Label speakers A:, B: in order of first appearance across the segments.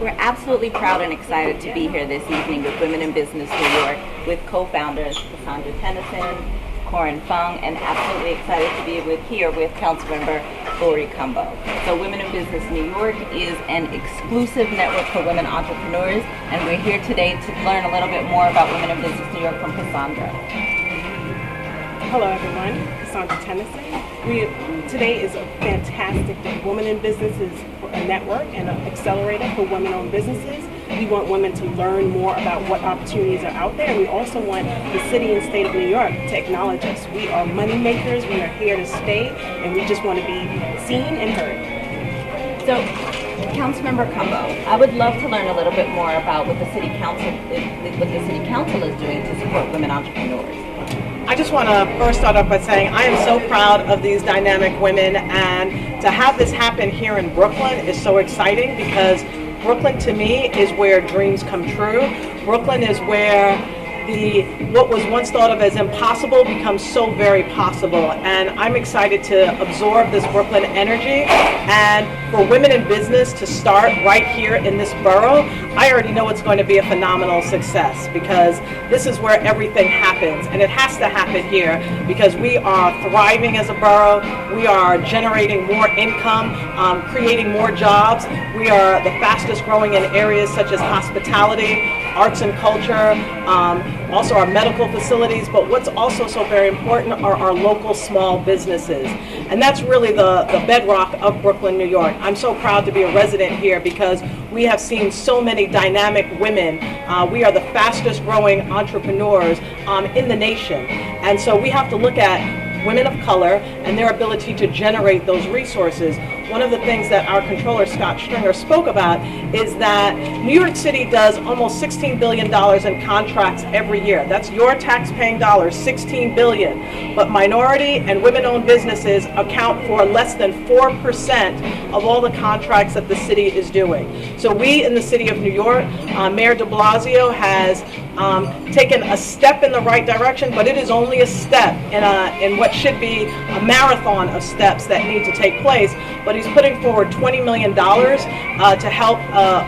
A: We're absolutely proud and excited to be here this evening with Women in Business New York with co-founders Cassandra Tennyson, Corin Fung, and absolutely excited to be here with Councilmember Laurie Cumbo. So Women in Business New York is an exclusive network for women entrepreneurs, and we're here today to learn a little bit more about Women in Business New York from Cassandra.
B: Hello everyone, Cassandra Tennyson. Today is a fantastic day. Women in Business is a network and an accelerator for women-owned businesses. We want women to learn more about what opportunities are out there, and we also want the city and state of New York to acknowledge us. We are money makers, we are here to stay, and we just want to be seen and heard.
A: So, Councilmember Cumbo, I would love to learn a little bit more about what the City Council is doing to support women entrepreneurs.
C: I just want to first start off by saying I am so proud of these dynamic women, and to have this happen here in Brooklyn is so exciting because Brooklyn to me is where dreams come true. Brooklyn is where what was once thought of as impossible becomes so very possible, and I'm excited to absorb this Brooklyn energy. And for women in business to start right here in this borough, I already know it's going to be a phenomenal success because this is where everything happens, and it has to happen here because we are thriving as a borough. We are generating more income, creating more jobs. We are the fastest growing in areas such as hospitality, arts and culture, also our medical facilities, but what's also so very important are our local small businesses. And that's really the bedrock of Brooklyn, New York. I'm so proud to be a resident here because we have seen so many dynamic women. We are the fastest growing entrepreneurs in the nation. And so we have to look at women of color and their ability to generate those resources. One of the things that our controller, Scott Stringer, spoke about is that New York City does almost $16 billion in contracts every year. That's your tax-paying dollars, $16 billion. But minority and women-owned businesses account for less than 4% of all the contracts that the city is doing. So we in the city of New York, Mayor de Blasio has taken a step in the right direction, but it is only a step in what should be a marathon of steps that need to take place. But he's putting forward $20 million to help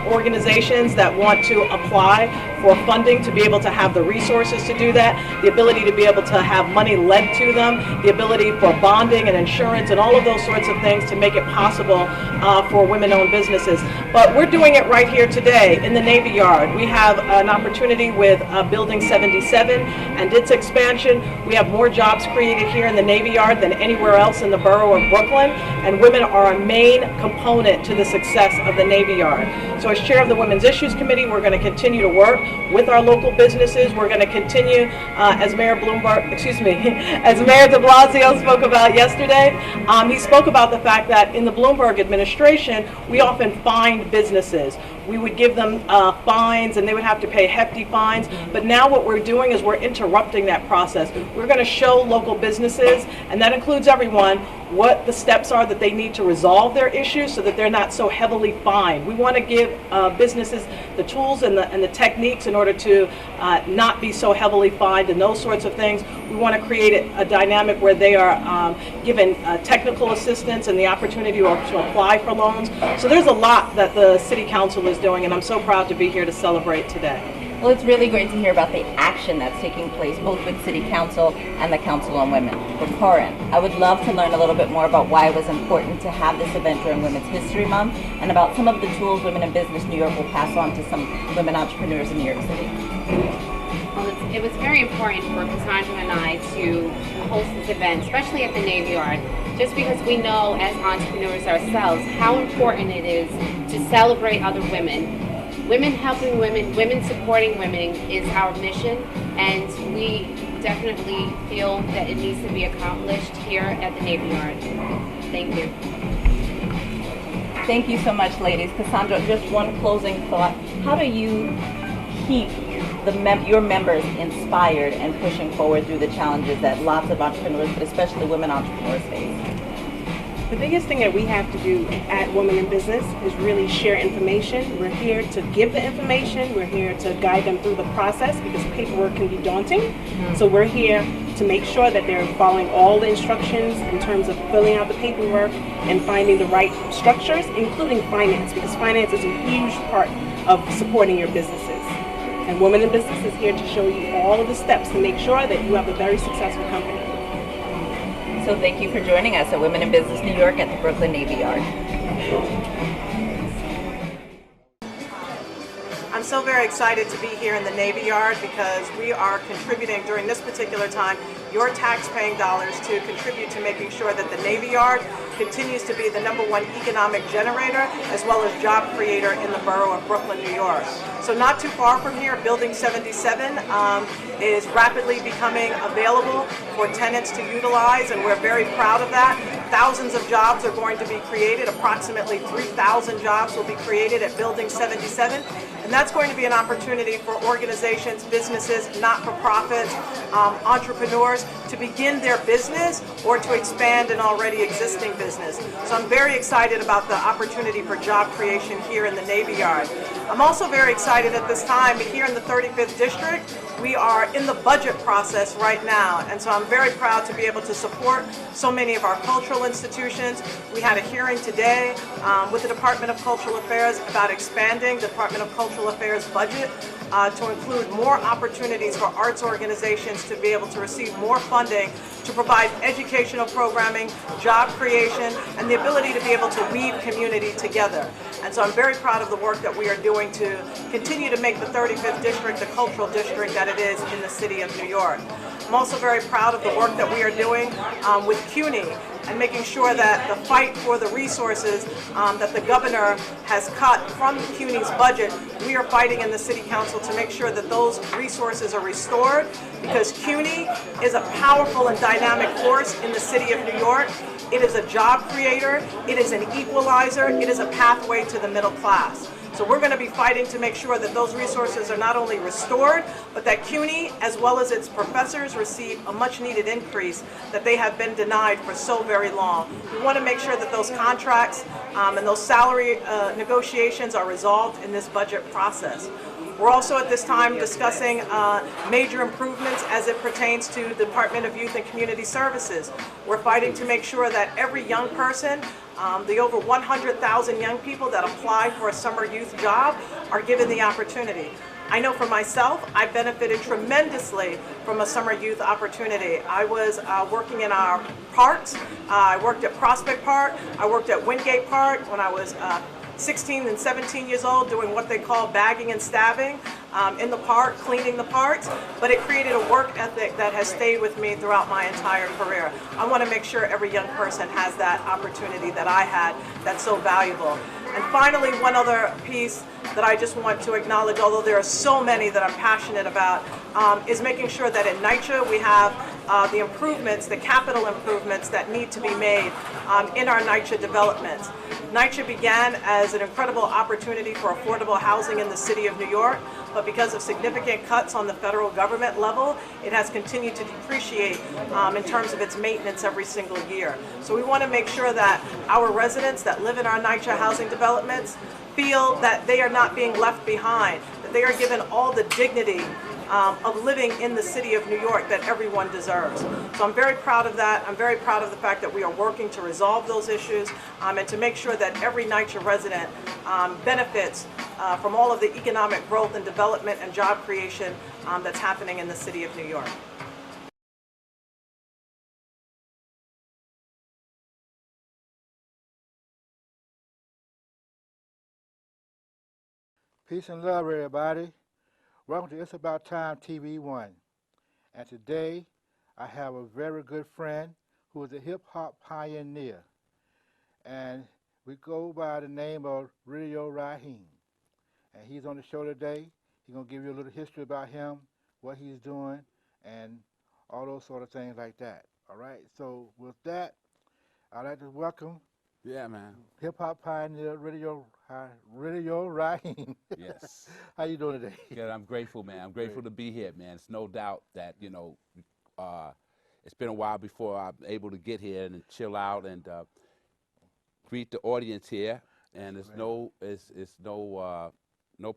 C: organizations that want to apply for funding to be able to have the resources to do that, the ability to be able to have money led to them, the ability for bonding and insurance and all of those sorts of things to make it possible for women-owned businesses. But we're doing it right here today in the Navy Yard. We have an opportunity with Building 77 and its expansion. We have more jobs created here in the Navy Yard than anywhere else in the borough of Brooklyn, and women are a main component to the success of the Navy Yard. So as chair of the Women's Issues Committee, we're going to continue to work with our local businesses. We're going to continue, as Mayor de Blasio spoke about yesterday. He spoke about the fact that in the Bloomberg administration, we often fined businesses. We would give them fines, and they would have to pay hefty fines. But now what we're doing is we're interrupting that process. We're going to show local businesses, and that includes everyone, what the steps are that they need to resolve their issues so that they're not so heavily fined. We want to give businesses the tools and the techniques in order to not be so heavily fined and those sorts of things. We want to create a dynamic where they are given technical assistance and the opportunity to apply for loans. So there's a lot that the City Council is doing, and I'm so proud to be here to celebrate today.
A: Well, it's really great to hear about the action that's taking place both with City Council and the Council on Women. For Corin, I would love to learn a little bit more about why it was important to have this event during Women's History Month and about some of the tools Women in Business New York will pass on to some women entrepreneurs in New York City.
D: Well, it was very important for Cassandra and I to host this event, especially at the Navy Yard, just because we know as entrepreneurs ourselves how important it is to celebrate other women. Women helping women, women supporting women is our mission, and we definitely feel that it needs to be accomplished here at the Navy Yard. Thank you.
A: Thank you so much, ladies. Cassandra, just one closing thought. How do you keep your members inspired and pushing forward through the challenges that lots of entrepreneurs, but especially women entrepreneurs, face?
B: The biggest thing that we have to do at Women in Business is really share information. We're here to give the information. We're here to guide them through the process because paperwork can be daunting. So we're here to make sure that they're following all the instructions in terms of filling out the paperwork and finding the right structures, including finance, because finance is a huge part of supporting your businesses. And Women in Business is here to show you all of the steps to make sure that you have a very successful company.
A: So thank you for joining us at Women in Business New York at the Brooklyn Navy Yard.
C: I'm so very excited to be here in the Navy Yard because we are contributing during this particular time your tax-paying dollars to contribute to making sure that the Navy Yard continues to be the #1 economic generator as well as job creator in the borough of Brooklyn, New York. So not too far from here, Building 77 is rapidly becoming available for tenants to utilize, and we're very proud of that. Thousands of jobs are going to be created. Approximately 3,000 jobs will be created at Building 77. And that's going to be an opportunity for organizations, businesses, not-for-profits, entrepreneurs to begin their business or to expand an already existing business. So I'm very excited about the opportunity for job creation here in the Navy Yard. I'm also very excited at this time here in the 35th District. We are in the budget process right now, and so I'm very proud to be able to support so many of our cultural institutions. We had a hearing today with the Department of Cultural Affairs about expanding the Department of Cultural Affairs budget to include more opportunities for arts organizations to be able to receive more funding to provide educational programming, job creation, and the ability to be able to weave community together. And so I'm very proud of the work that we are doing to continue to make the 35th District the cultural district that it is in the city of New York. I'm also very proud of the work that we are doing with CUNY and making sure that the fight for the resources that the governor has cut from CUNY's budget, we are fighting in the City Council to make sure that those resources are restored, because CUNY is a powerful and dynamic force in the city of New York. It is a job creator, it is an equalizer, it is a pathway to the middle class. So we're going to be fighting to make sure that those resources are not only restored, but that CUNY, as well as its professors, receive a much needed increase that they have been denied for so very long. We want to make sure that those contracts and those salary negotiations are resolved in this budget process. We're also at this time discussing major improvements as it pertains to the Department of Youth and Community Services. We're fighting to make sure that every young person, the over 100,000 young people that apply for a summer youth job, are given the opportunity. I know for myself, I benefited tremendously from a summer youth opportunity. I was working in our parks. I worked at Prospect Park. I worked at Wingate Park when I was 16 and 17 years old, doing what they call bagging and stabbing in the park, cleaning the parks, but it created a work ethic that has stayed with me throughout my entire career. I want to make sure every young person has that opportunity that I had that's so valuable. And finally, one other piece that I just want to acknowledge, although there are so many that I'm passionate about, is making sure that in NYCHA we have the improvements, the capital improvements that need to be made in our NYCHA developments. NYCHA began as an incredible opportunity for affordable housing in the city of New York, but because of significant cuts on the federal government level, it has continued to depreciate in terms of its maintenance every single year. So we want to make sure that our residents that live in our NYCHA housing developments feel that they are not being left behind, that they are given all the dignity of living in the city of New York that everyone deserves. So I'm very proud of that. I'm very proud of the fact that we are working to resolve those issues and to make sure that every NYCHA resident benefits from all of the economic growth and development and job creation that's happening in the city of New York.
E: Peace and love, everybody. Welcome to It's About Time TV 1. And today, I have a very good friend who is a hip-hop pioneer. And we go by the name of Rahim. And he's on the show today. He's going to give you a little history about him, what he's doing, and all those sort of things like that. All right? So with that, I'd like to welcome hip-hop pioneer Rahim.
F: Yes.
E: How you doing today?
F: Good. I'm grateful, man. I'm grateful to be here, man. It's no doubt that, it's been a while before I'm able to get here and chill out and greet the audience here. And there's no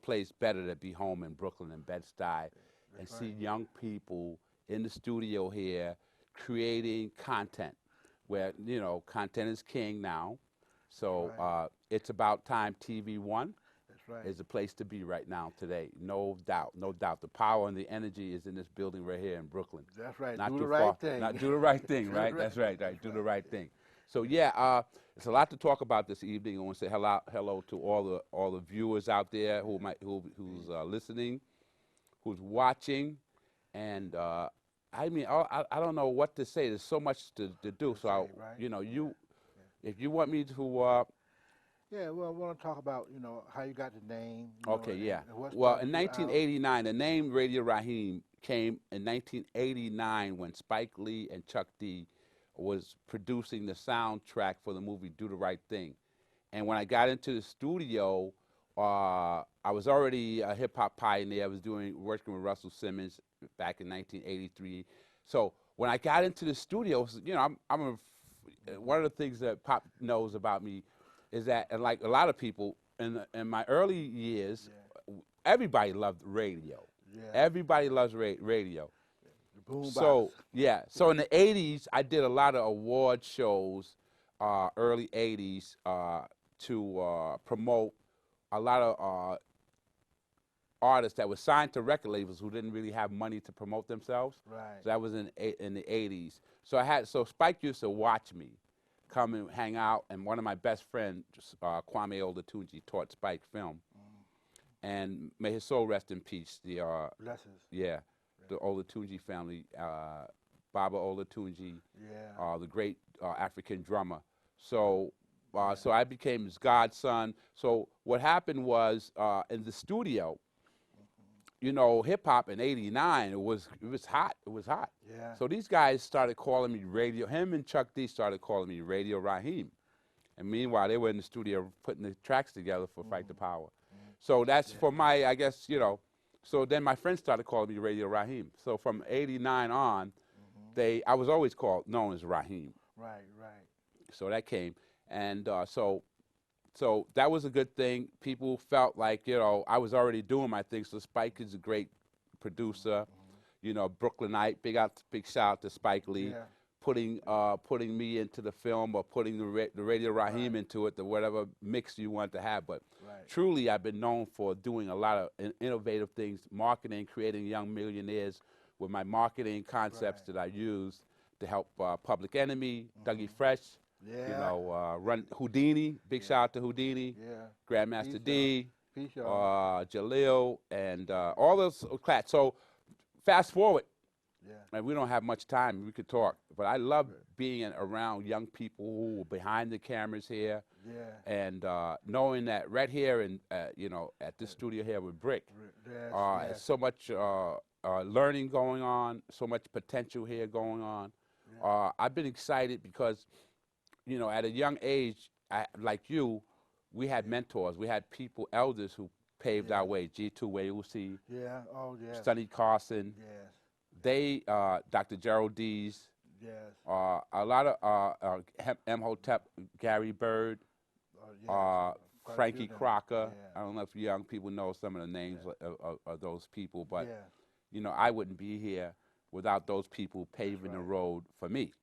F: place better to be home in Brooklyn and Bed-Stuy and see young people in the studio here creating content where, you know, content is king now. So it's About Time TV1 is the place to be right now today. No doubt, no doubt. The power and the energy is in this building right here in Brooklyn.
E: That's right.
F: Not
E: Do
F: too
E: the right
F: far.
E: thing.
F: Not do the right thing, right? That's right. Do the right thing. So yeah, it's a lot to talk about this evening. I want to say hello to all the viewers out there who's listening, who's watching, and I mean I don't know what to say. There's so much to do. So you know, if you want me to.
E: Yeah, well, I want to talk about, you know, how you got the name.
F: Okay, yeah.
E: Well,
F: in 1989, the name Radio Rahim came in 1989 when Spike Lee and Chuck D was producing the soundtrack for the movie Do the Right Thing. And when I got into the studio, I was already a hip-hop pioneer. I was working with Russell Simmons back in 1983. So when I got into the studio, you know, one of the things that Pop knows about me is that, and like a lot of people, in my early years, everybody loved radio. Yeah. Everybody loves radio.
E: The boom
F: so,
E: box.
F: yeah. So in the 80s, I did a lot of award shows, early 80s, to promote a lot of artists that were signed to record labels who didn't really have money to promote themselves.
E: Right.
F: So that was in the 80s. So Spike used to watch me come and hang out, and one of my best friends, Kwame Olatunji, taught Spike film. And may his soul rest in peace. The the Olatunji family, Baba Olatunji, the great African drummer. So so I became his godson. So what happened was in the studio, you know, hip hop in '89, it was hot. It was hot.
E: Yeah.
F: So these guys started calling me Radio. Him and Chuck D started calling me Radio Rahim, and meanwhile they were in the studio putting the tracks together for Fight the Power. So that's for my, I guess, you know. So then my friends started calling me Radio Rahim. So from '89 on, I was always known as Rahim.
E: Right.
F: So that came, and so that was a good thing. People felt like, you know, I was already doing my thing. So Spike is a great producer, you know, Brooklynite. Big shout out to Spike Lee, putting me into the film or putting the Radio Rahim into it, the whatever mix you want to have. But truly, I've been known for doing a lot of innovative things, marketing, creating young millionaires with my marketing concepts that I use to help Public Enemy, Dougie Fresh. You know, run Houdini. Big shout out to Houdini. Grandmaster D, Jalil, and all those clats. So fast forward, and we don't have much time. We could talk, but I love being around young people who are behind the cameras here, and knowing that right here and you know, at this studio here with Brick, there's so much learning going on, so much potential here going on. I've been excited because, you know, at a young age, like you, we had mentors. We had people, elders who paved our way. G2 Wayusi, Sonny Carson. They, Dr. Gerald Dees. A lot of Mhotep, Gary Bird, Frankie Crocker. I don't know if young people know some of the names of those people, but you know, I wouldn't be here without those people paving the road for me.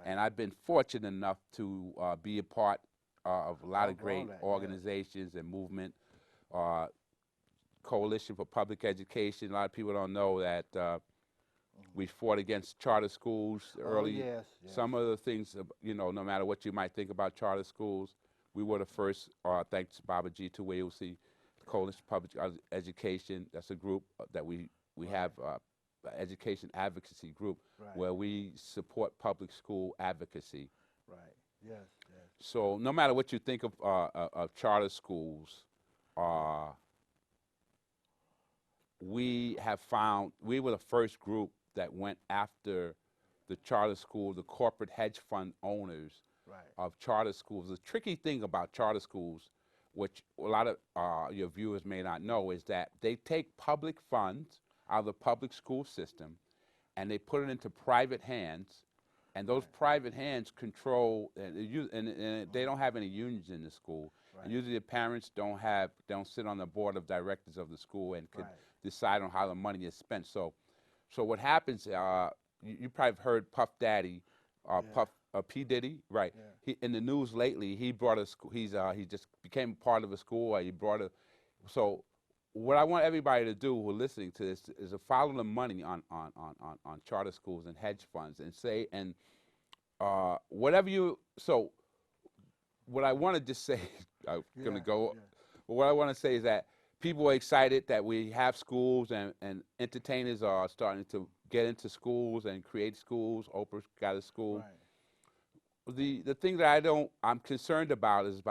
F: And I've been fortunate enough to be a part of a lot of great organizations and movement. Coalition for Public Education. A lot of people don't know that we fought against charter schools early. Some of the things, you know, no matter what you might think about charter schools, we were the first, thanks to Baba G2 Wayusi, Coalition for Public Education. That's a group that we have. Education advocacy group where we support public school advocacy. So no matter what you think of charter schools, we have found, we were the first group that went after the charter school, the corporate hedge fund owners of charter schools. The tricky thing about charter schools, which a lot of your viewers may not know, is that they take public funds out of the public school system, and they put it into private hands, and those private hands control, and they don't have any unions in the school. And usually the parents don't sit on the board of directors of the school and could decide on how the money is spent. So So what happens? You probably have heard Puff Daddy, P Diddy, right?
E: Yeah.
F: He in the news lately. He brought a school. He just became part of a school. Or he brought a. So what I want everybody to do who are listening to this is to follow the money on charter schools and hedge funds and say and whatever you. So what I want to just say, I'm gonna go. What I want to say is that people are excited that we have schools and entertainers are starting to get into schools and create schools. Oprah got a school.
E: Right.
F: The thing that I'm concerned about is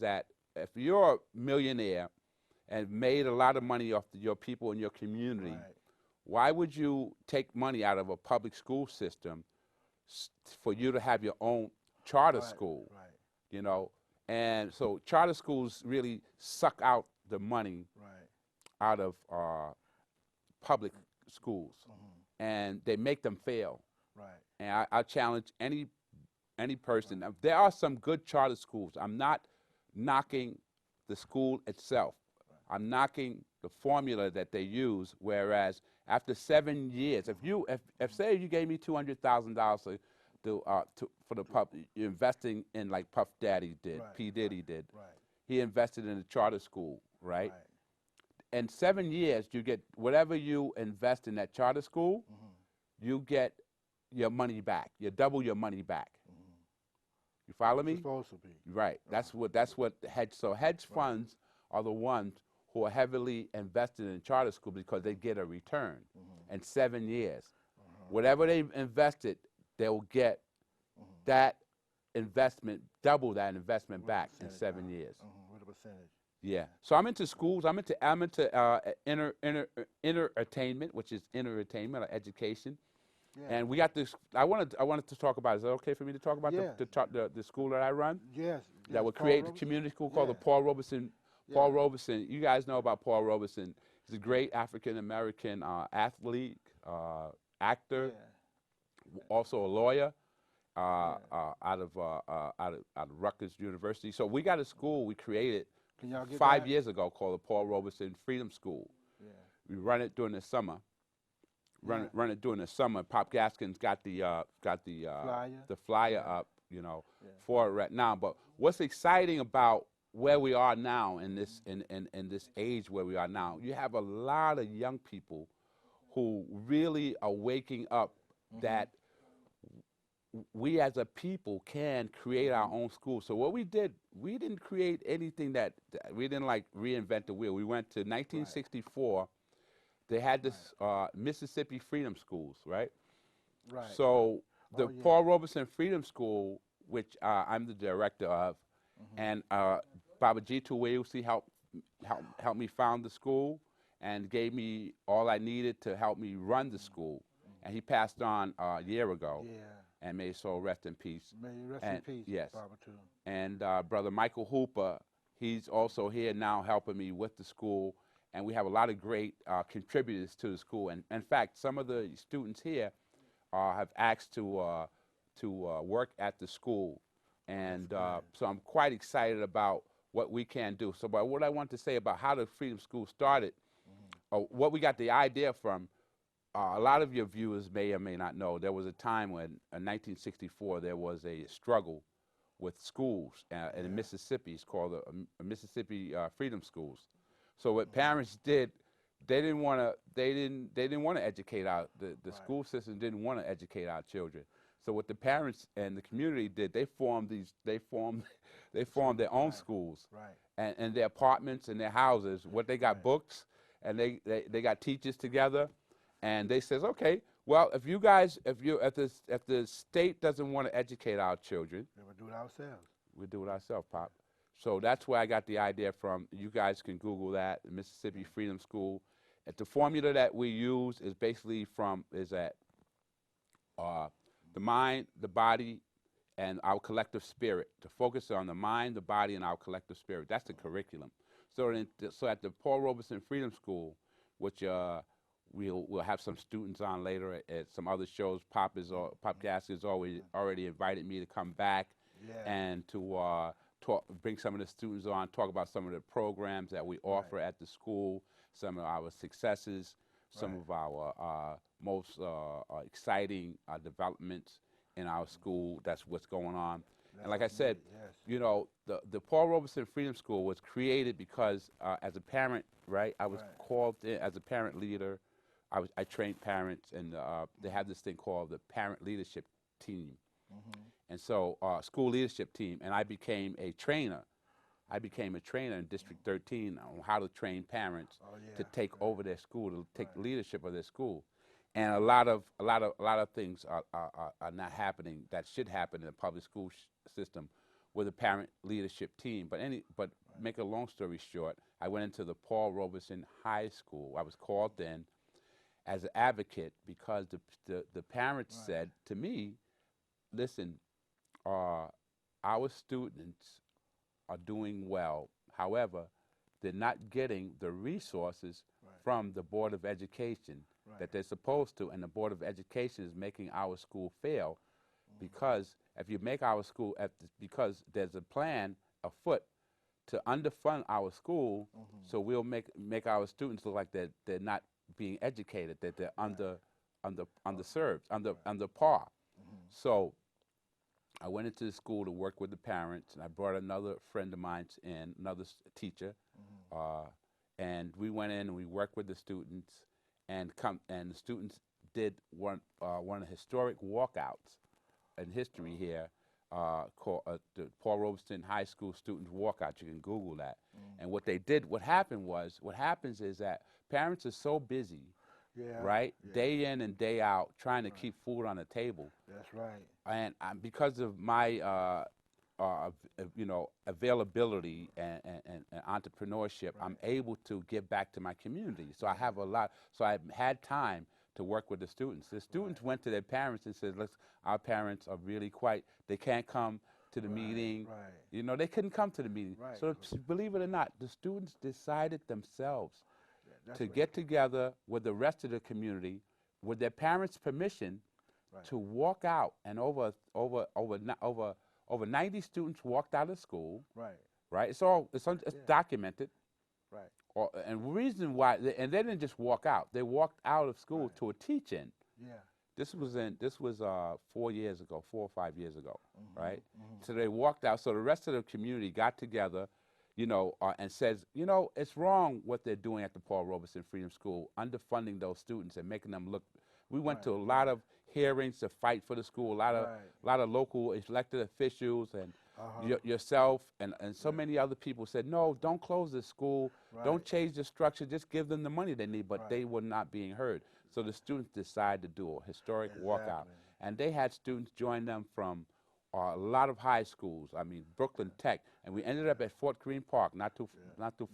F: that if you're a millionaire and made a lot of money off your people in your community,
E: Right.
F: why would you take money out of a public school system for you to have your own charter school?
E: Right.
F: You know, and so charter schools really suck out the money
E: Right.
F: out of public schools, and they make them fail.
E: Right.
F: And I challenge any person. Now, there are some good charter schools. I'm not knocking the school itself. I'm knocking the formula that they use. Whereas after 7 years, if say you gave me $200,000 for the pub, you're investing in like Puff Daddy did,
E: Right.
F: P Diddy did.
E: Right.
F: He invested in a charter school, right?
E: Right.
F: In 7 years, you get whatever you invest in that charter school, you get your money back. You double your money back. You follow me?
E: It's supposed to be.
F: Right. That's what hedge funds are the ones who are heavily invested in charter school because they get a return in 7 years. Whatever they've invested, they'll get that investment, double that investment back in 7 years.
E: With a percentage.
F: Yeah. So I'm into schools. I'm into entertainment, which is entertainment or education.
E: Yeah.
F: And we got this. I wanted to talk about. Is that okay for me to talk about
E: Yeah.
F: the school that I run?
E: Yes.
F: That will create a community school called the
E: Yeah.
F: Paul Robeson. Paul Robeson. You guys know about Paul Robeson. He's a great African American athlete, actor, also a lawyer out of Rutgers University. So we got a school we created
E: Can y'all get
F: 5
E: that?
F: years ago called the Paul Robeson Freedom School.
E: Yeah.
F: We run it during the summer. Run it during the summer. Pop Gaskins got the flyer up, you know, for it right now. But what's exciting about where we are now in this in this age where we are now, you have a lot of young people who really are waking up that we as a people can create our own school. So what we did, we didn't create anything that we didn't like reinvent the wheel. We went to 1964. They had this Mississippi Freedom Schools, right?
E: Right.
F: So the Paul Robeson Freedom School, which I'm the director of, and Baba Jitu Weusi helped me found the school and gave me all I needed to help me run the school. And he passed on a year ago.
E: Yeah.
F: And may his soul rest in peace.
E: May you rest
F: And-
E: in peace,
F: yes.
E: Baba, too.
F: And Brother Michael Hooper, he's also here now helping me with the school. And we have a lot of great contributors to the school. And in fact, some of the students here have asked to work at the school. And so I'm quite excited about what we can do. So but what I want to say about how the Freedom School started, what we got the idea from, a lot of your viewers may or may not know, there was a time when, in 1964, there was a struggle with schools in Mississippi. It's called the Mississippi Freedom Schools. So what parents did, they didn't want to educate the school system didn't want to educate our children. So what the parents and the community did, they formed their own schools, and their apartments and their houses. What they got books, and they got teachers together. And they says, okay, well, if the state doesn't want to educate our children,
E: Then we'll do it ourselves.
F: we'll do it ourselves, Pop. So that's where I got the idea from. You guys can Google that, the Mississippi Freedom School. And the formula that we use is basically the mind, the body, and our collective spirit. To focus on the mind, the body, and our collective spirit. That's the curriculum. So at the Paul Robeson Freedom School, which we'll have some students on later at some other shows. Pop Gaskins already invited me to come back and to bring some of the students on, talk about some of the programs that we offer at the school, some of our successes. some of our most exciting developments in our school. That's what's going on. And like I said, you know, the Paul Robeson Freedom School was created because as a parent, right, I was called in as a parent leader. I trained parents, and they have this thing called the parent leadership team. And so school leadership team, and I became a trainer. I became a trainer in District 13 on how to train parents to take over their school, to take leadership of their school. And a lot of things are not happening that should happen in the public school system with a parent leadership team. But make a long story short, I went into the Paul Robeson High School. I was called in as an advocate because the parents said to me, listen, our students are doing well. However, they're not getting the resources from the Board of Education that they're supposed to, and the Board of Education is making our school fail because if you make our school, because there's a plan afoot to underfund our school, so we'll make our students look like they're not being educated, that they're underserved, under par. So I went into the school to work with the parents, and I brought another friend of mine in, another teacher, and we went in and we worked with the students, and the students did one of the historic walkouts in history here, called the Paul Robeson High School Students Walkout. You can Google that. And what they did, what happens is that parents are so busy, right, day in and day out, trying to keep food on the table.
E: That's right.
F: And because of my, you know, availability and entrepreneurship, I'm able to give back to my community. So I have I've had time to work with the students. The students went to their parents and said, "Look, our parents are really they can't come to the meeting." You know, they couldn't come to the meeting. So believe it or not, the students decided themselves to get together with the rest of the community, with their parents' permission, to walk out, and over 90 students walked out of school. Right. It's documented. And the reason why, and they didn't just walk out. They walked out of school to a teach-in. This was 4 years ago, 4 or 5 years ago, right? So they walked out. So the rest of the community got together, you know, and says, you know, it's wrong what they're doing at the Paul Robeson Freedom School, underfunding those students and making them look. We went to a lot of hearings to fight for the school, a lot of local elected officials and yourself and so many other people said, no, don't close the school, don't change the structure, just give them the money they need, but they were not being heard. So the students decided to do a historic walkout, and they had students join them from a lot of high schools. I mean, Brooklyn Tech, and we ended up at Fort Greene Park, not too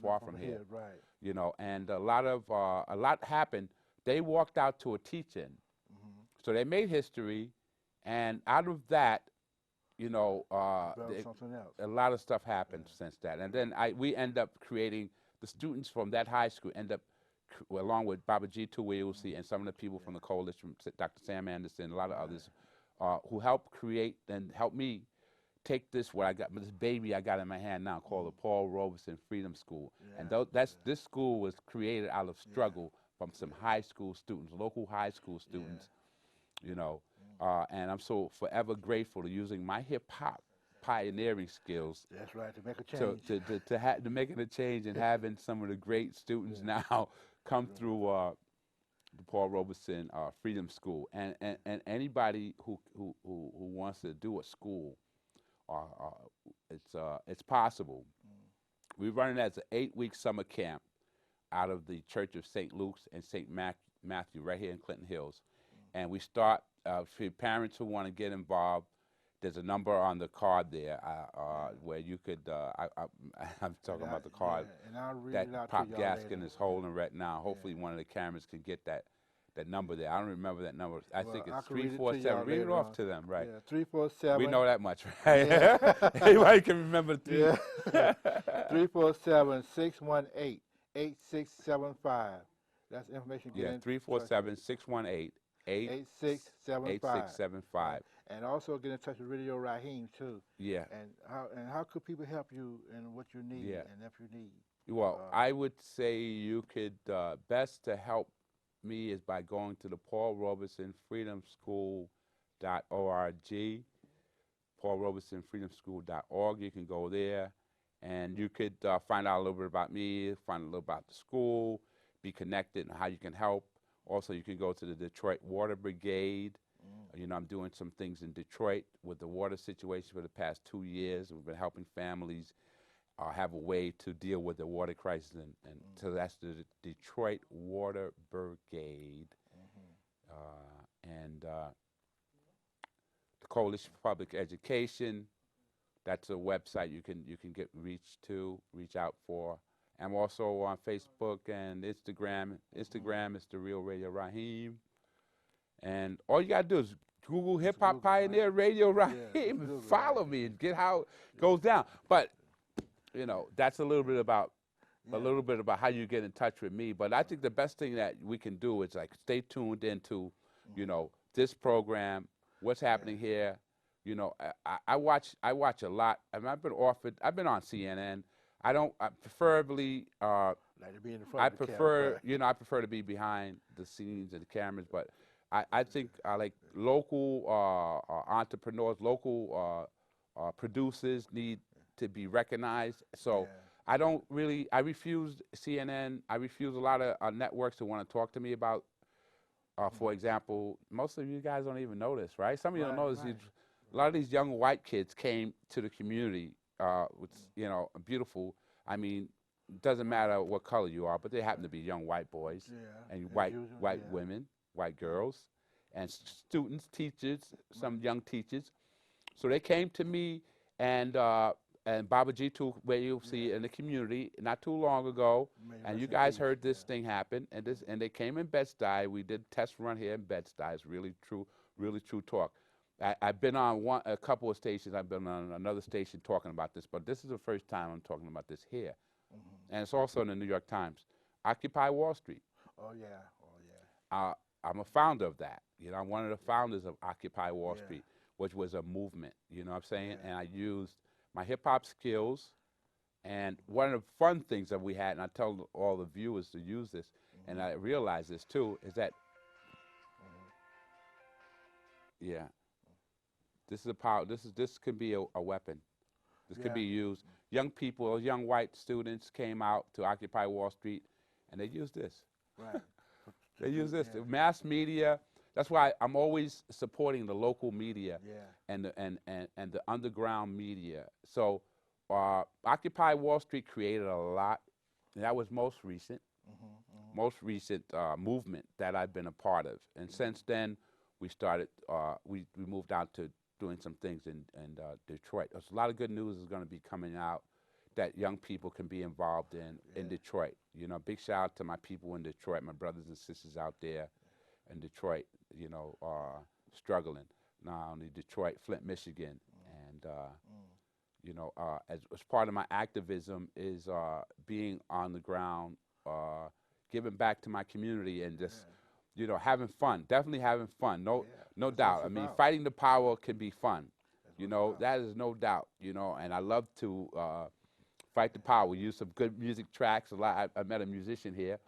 F: far from here. You know, and a lot happened. They walked out to a teach-in, so they made history, and out of that, you know, a lot of stuff happened since that. And then we end up creating, the students from that high school end up, along with Babaji Tuweusi and some of the people from the coalition, Dr. Sam Anderson, a lot of others, who helped create and help me take this baby I got in my hand now called the Paul Robeson Freedom School. And this school was created out of struggle from some high school students, local high school students, you know. And I'm so forever grateful to using my hip-hop pioneering skills.
E: That's right, to make a change.
F: To making a change and having some of the great students now come through the Paul Robeson Freedom School. And anybody who wants to do a school, it's possible. We run it as an 8-week summer camp out of the Church of St. Luke's and St. Matthew right here in Clinton Hills. And we start, for parents who want to get involved, there's a number on the card there where you could, I'm talking about the card that Pop Gaskins is holding right now. Hopefully one of the cameras can get that number there. I don't remember that number. I think it's 347. Read it off to them, right?
E: Yeah, 347.
F: We know that much, right? Anybody can remember
E: 347-618-8675. That's information.
F: Yeah, 347-618-8675.
E: And also get in touch with Radio Rahim too.
F: Yeah.
E: And how could people help you in what you need and if you need?
F: Well, I would say you could best to help me is by going to the paulrobinsonfreedomschool.org, paulrobinsonfreedomschool.org. You can go there, and you could find out a little bit about me, find a little about the school, be connected and how you can help. Also, you can go to the Detroit Water Brigade. You know, I'm doing some things in Detroit with the water situation for the past 2 years. We've been helping families have a way to deal with the water crisis, and so that's the Detroit Water Brigade. And the Coalition for Public Education, that's a website you can reach out for. I'm also on Facebook and Instagram. Instagram is The Real Radio Rahim. And all you got to do is Google Hip Hop Pioneer Radio Rahim and follow me and get how it goes down. But, you know, that's a little bit about how you get in touch with me. But I think the best thing that we can do is, like, stay tuned into, you know, this program, what's happening here. You know, I watch a lot. I mean, I've been on CNN. I preferably,
E: Like to be in the front
F: I
E: of the
F: prefer,
E: camera.
F: you know, I prefer to be behind the scenes and the cameras, but I think I like local entrepreneurs, local producers need to be recognized. So I refuse CNN. I refuse a lot of networks who want to talk to me about, for example, most of you guys don't even know this, right? Some of you don't know this. A lot of these young white kids came to the community, with, you know, beautiful. I mean, doesn't matter what color you are, but they happen to be young white boys and white women, white girls, and students, teachers, some young teachers. So they came to me, and Baba G2, where you'll see in the community not too long ago, and you guys heard this thing happen, and they came in Bed-Stuy. We did a test run here in Bed-Stuy. It's really true talk. I've been on a couple of stations. I've been on another station talking about this, but this is the first time I'm talking about this here. And it's also in the New York Times. Occupy Wall Street.
E: Oh, yeah.
F: I'm a founder of that. You know, I'm one of the founders of Occupy Wall Street, which was a movement, you know what I'm saying? And I used my hip-hop skills, and one of the fun things that we had, and I tell all the viewers to use this, and I realize this too, is that, this is a power. This can be a weapon. This could be used. Young people, young white students came out to Occupy Wall Street, and they used this.
E: Right.
F: They use this. The mass media. That's why I'm always supporting the local media and the underground media. So Occupy Wall Street created a lot. And that was most recent movement that I've been a part of. And since then, we started. We moved out to doing some things in Detroit. There's a lot of good news is going to be coming out that young people can be involved in Detroit. You know, big shout out to my people in Detroit, my brothers and sisters out there in Detroit, you know, struggling. Not only Detroit, Flint, Michigan. And, you know, as part of my activism is being on the ground, giving back to my community and just, you know, having fun, definitely having fun, no doubt. I mean, fighting the power can be fun, you know, that is no doubt, you know, and I love to fight the power. We use some good music tracks. I met a musician here,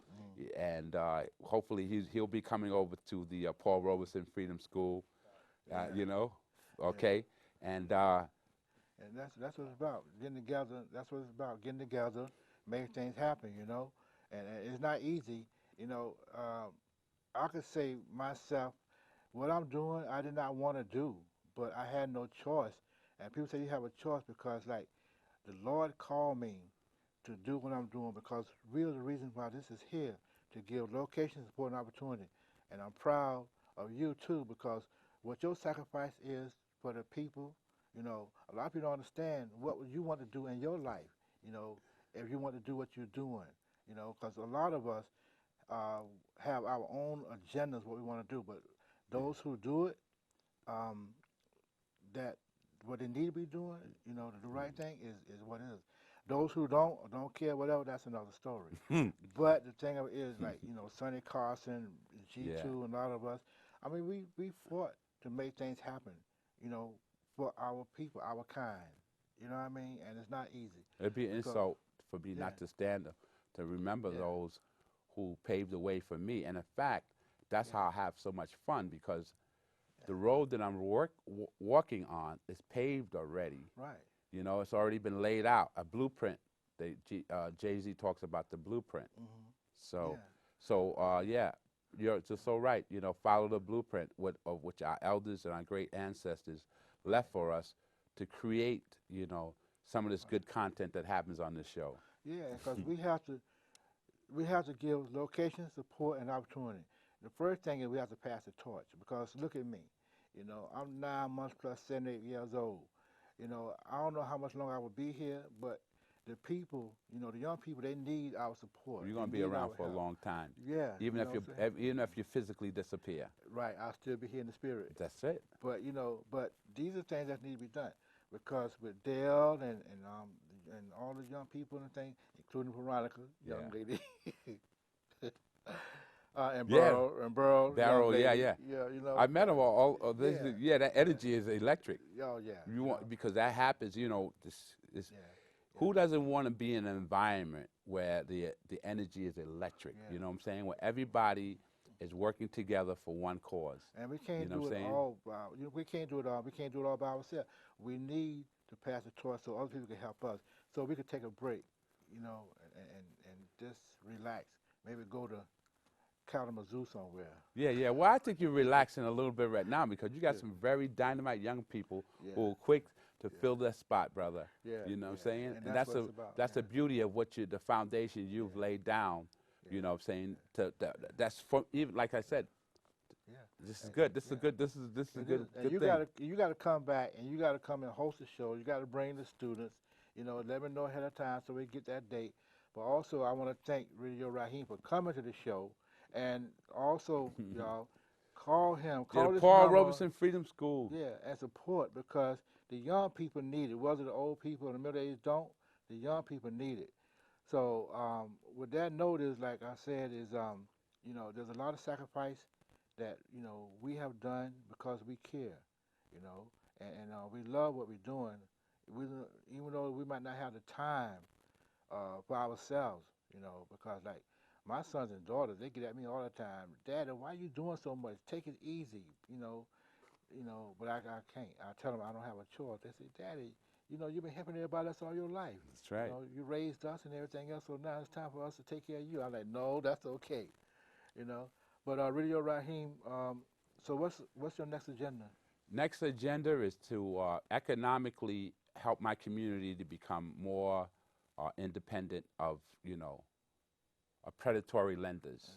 F: and hopefully he'll be coming over to the Paul Robeson Freedom School, you know, okay, and
E: that's what it's about, getting together. That's what it's about, getting together, making things happen, you know, and it's not easy, you know. I could say myself, what I'm doing, I did not want to do, but I had no choice. And people say you have a choice because, like, the Lord called me to do what I'm doing because really the reason why this is here, to give location, support, and opportunity. And I'm proud of you, too, because what your sacrifice is for the people, you know, a lot of people don't understand what you want to do in your life, you know, if you want to do what you're doing, you know, because a lot of us have our own agendas, what we want to do, but those who do it, that what they need to be doing, you know, the right thing is what it is. Those who don't care, whatever, that's another story. But the thing of it is, like, you know, Sonny Carson, G2, and a lot of us, I mean, we fought to make things happen, you know, for our people, our kind. You know what I mean? And it's not easy.
F: It'd be an insult for me not to stand up, to remember those who paved the way for me. And in fact, that's how I have so much fun, because the road that I'm walking on is paved already.
E: Right.
F: You know, it's already been laid out, a blueprint. Jay-Z talks about the blueprint. So, yeah, you're just so right. You know, follow the blueprint of which our elders and our great ancestors left for us to create, you know, some of this good content that happens on this show.
E: Yeah, because we have to give location, support, and opportunity. The first thing is we have to pass the torch, because look at me. You know, I'm 9 months plus 78 years old. You know, I don't know how much longer I will be here, but the people, you know, the young people, they need our support.
F: You're going to be around for a long time.
E: Yeah.
F: Even if you physically disappear.
E: Right, I'll still be here in the spirit.
F: That's it.
E: But you know, these are things that need to be done, because with Dale and all the young people and things, including Veronica, young lady, and Burl,
F: Darryl,
E: lady.
F: yeah.
E: You know,
F: I met him all this. Yeah, that energy is electric.
E: Oh yeah.
F: You want, because that happens. You know, who doesn't want to be in an environment where the energy is electric? You know what I'm saying? Where everybody is working together for one cause.
E: And we can't do it all. We can't do it all. We can't do it all by ourselves. We need to pass the torch so other people can help us, so we can take a break, you know, and just relax. Maybe go to Kalamazoo somewhere.
F: Yeah. Well, I think you're relaxing a little bit right now, because you got some very dynamite young people who are quick to fill that spot, brother. You know what I'm saying? And that's the beauty of the foundation you've laid down. You know what I'm saying? That's for, even like I said. This is good. This is good. This is a good
E: you
F: thing.
E: You got to come back, and you got to come and host the show. You got to bring the students. You know, let me know ahead of time so we get that date. But also, I want to thank Radio Rahim for coming to the show. And also, y'all, call him. Call this
F: Paul
E: number,
F: Robeson Freedom School.
E: Yeah, and support, because the young people need it. Whether the old people in the middle age don't, the young people need it. So with that note, is like I said, is you know, there's a lot of sacrifice that, you know, we have done because we care, you know, and we love what we're doing. Even though we might not have the time for ourselves, you know, because like my sons and daughters, they get at me all the time, Daddy, why are you doing so much? Take it easy, you know, but I can't. I tell them I don't have a choice. They say, Daddy, you know, you've been helping everybody else all your life.
F: That's right.
E: You know, you raised us and everything else, so now it's time for us to take care of you. I'm like, no, that's okay, you know. But Radio Rahim, so what's your next agenda?
F: Next agenda is to economically help my community to become more independent of, you know, predatory lenders.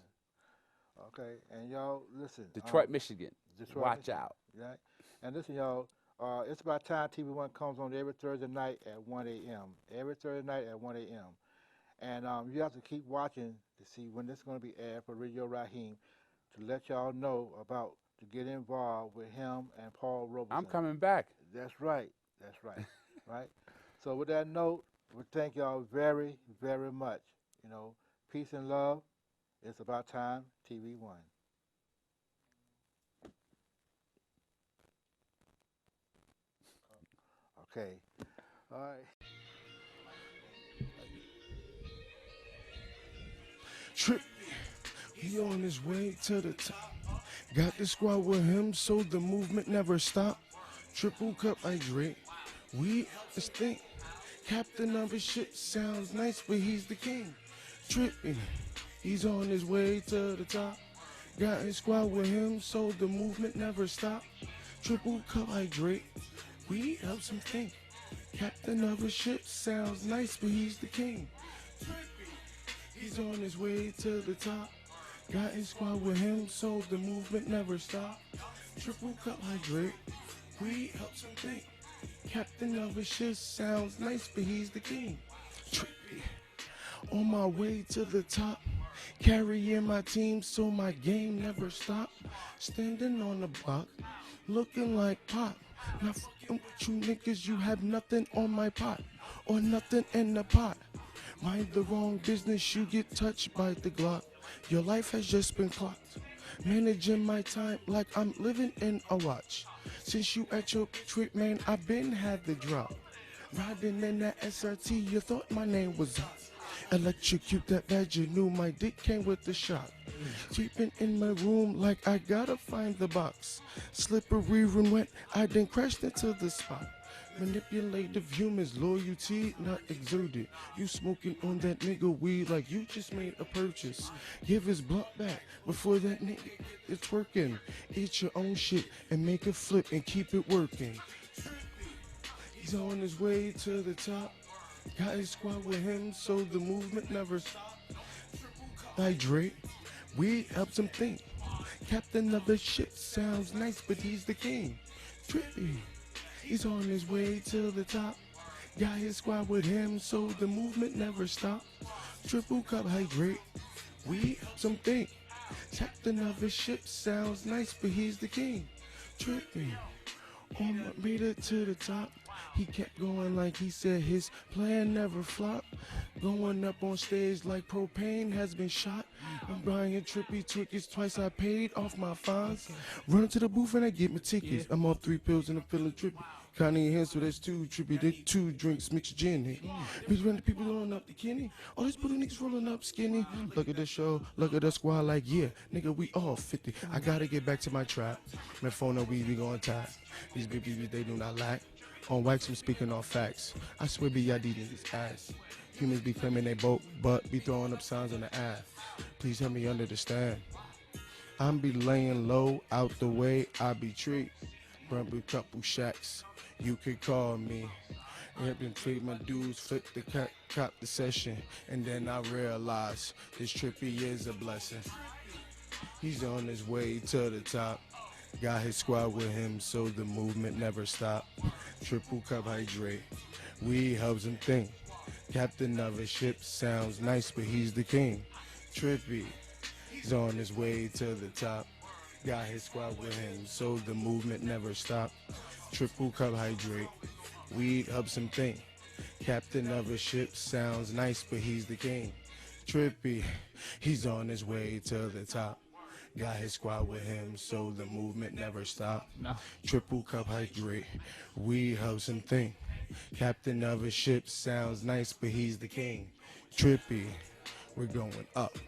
E: Okay, and y'all, listen.
F: Detroit, Michigan. Watch
E: Michigan.
F: out.
E: Right? And listen, y'all, It's About Time TV1 comes on every Thursday night at 1 a.m. Every Thursday night at 1 a.m. And you have to keep watching to see when this is going to be aired for Radio Rahim, to let y'all know about, to get involved with him and Paul Robeson.
F: I'm coming back.
E: That's right. That's right. Right? So with that note, we thank y'all very, very much. You know, peace and love. It's About Time TV1. Okay. All right.
G: Trippy, he on his way to the top. Got the squad with him, so the movement never stop. Triple cup like Drake, we this thing. Captain of his ship sounds nice, but he's the king. Trippy, he's on his way to the top. Got his squad with him, so the movement never stop. Triple cup like Drake, we helps him think. Captain of his ship sounds nice, but he's the king. Trippy, he's on his way to the top. Got his squad with him, so the movement never stop. Triple cup like Drake, we helps him think. Captain of his ship sounds nice, but he's the king. Trippy, on my way to the top. Carrying my team, so my game never stop. Standing on the block, looking like Pop. Not fucking with you niggas, you have nothing on my pot, or nothing in the pot. Mind the wrong business, you get touched by the Glock. Your life has just been clocked. Managing my time like I'm living in a watch. Since you at your trip, man, I been had the drop. Riding in that SRT, you thought my name was hot. Electrocute that badger, knew my dick came with the shock. Sweeping in my room like I gotta find the box. Slippery and wet, I then crashed into the spot. Manipulative humans, loyalty not exerted. You smoking on that nigga weed like you just made a purchase. Give his blunt back before that nigga it's working. Eat your own shit and make it flip and keep it working. He's on his way to the top. Got his squad with him so the movement never stops. Hydrate, weed helps him think. Captain of the ship sounds nice, but he's the king. Trippy. He's on his way to the top. Got his squad with him, so the movement never stops. Triple cup hydrate, we some think. Captain of his ship sounds nice, but he's the king. Trippy, made it to the top. He kept going like he said his plan never flopped. Going up on stage like propane has been shot. I'm buying Trippy tickets twice I paid off my fines. Run to the booth and I get my tickets. I'm off 3 pills and I'm feeling trippy. Connie and so that's 2 trippy. They 2 drinks mixed gin. Bitch, when the people rolling up the Kenny. All these little niggas rolling up skinny. Look at the show, look at the squad like yeah, nigga we all 50. I gotta get back to my trap. My phone and weed we gon' tap. These big babies they do not lack. On wax, I'm speaking on facts. I swear B.I.D. niggas ass. Humans be claiming they boat, but be throwing up signs on the ass. Please help me under the stand. I'm be laying low, out the way, I be treat. Run a couple shacks, you could call me. Help them treat my dudes, flip the cop the session. And then I realize this Trippy is a blessing. He's on his way to the top. Got his squad with him, so the movement never stopped. Triple carbohydrate, we helps him think. Captain of a ship sounds nice, but he's the king. Trippy, he's on his way to the top. Got his squad with him, so the movement never stopped. Triple carbohydrate, weed helps him think. Captain of a ship sounds nice, but he's the king. Trippy, he's on his way to the top. Got his squad with him, so the movement never stopped. Triple carbohydrate, weed helps him think. Captain of a ship sounds nice, but he's the king. Trippy, we're going up.